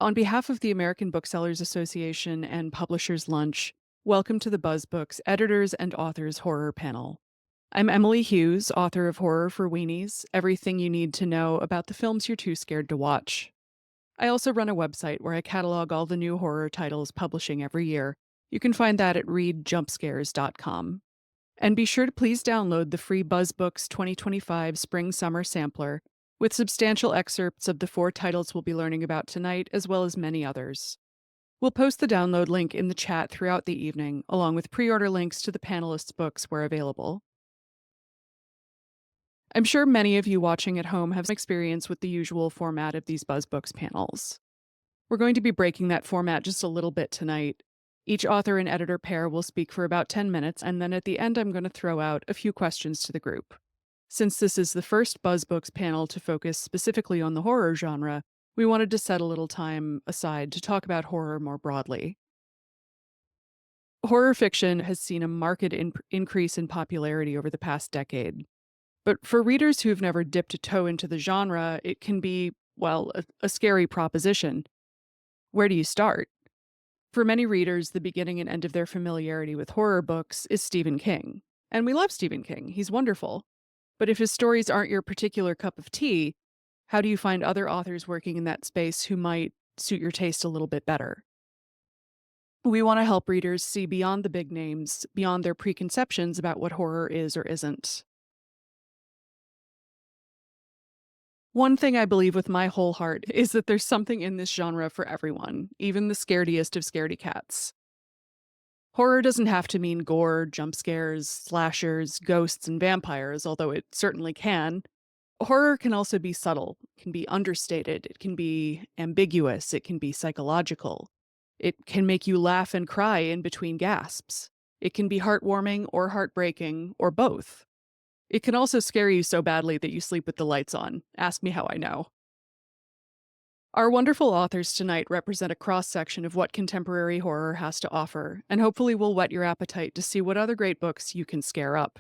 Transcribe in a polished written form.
On behalf of the American Booksellers Association and Publishers Lunch, welcome to the BuzzBooks Editors and Authors Horror Panel. I'm Emily Hughes, author of Horror for Weenies, everything you need to know about the films you're too scared to watch. I also run a website where I catalog all the new horror titles publishing every year. You can find that at readjumpscares.com. And be sure to please download the free BuzzBooks 2025 Spring Summer Sampler with substantial excerpts of the 4 titles we'll be learning about tonight, as well as many others. We'll post the download link in the chat throughout the evening, along with pre-order links to the panelists' books where available. I'm sure many of you watching at home have some experience with the usual format of these BuzzBooks panels. We're going to be breaking that format just a little bit tonight. Each author and editor pair will speak for about 10 minutes, and then at the end I'm going to throw out a few questions to the group. Since this is the first BuzzBooks panel to focus specifically on the horror genre, we wanted to set a little time aside to talk about horror more broadly. Horror fiction has seen a marked increase in popularity over the past decade. But for readers who've never dipped a toe into the genre, it can be, well, a scary proposition. Where do you start? For many readers, the beginning and end of their familiarity with horror books is Stephen King. And we love Stephen King, he's wonderful. But if his stories aren't your particular cup of tea, how do you find other authors working in that space who might suit your taste a little bit better? We want to help readers see beyond the big names, beyond their preconceptions about what horror is or isn't. One thing I believe with my whole heart is that there's something in this genre for everyone, even the scarediest of scaredy cats. Horror doesn't have to mean gore, jump scares, slashers, ghosts, and vampires, although it certainly can. Horror can also be subtle, it can be understated, it can be ambiguous, it can be psychological. It can make you laugh and cry in between gasps. It can be heartwarming or heartbreaking, or both. It can also scare you so badly that you sleep with the lights on. Ask me how I know. Our wonderful authors tonight represent a cross-section of what contemporary horror has to offer, and hopefully will whet your appetite to see what other great books you can scare up.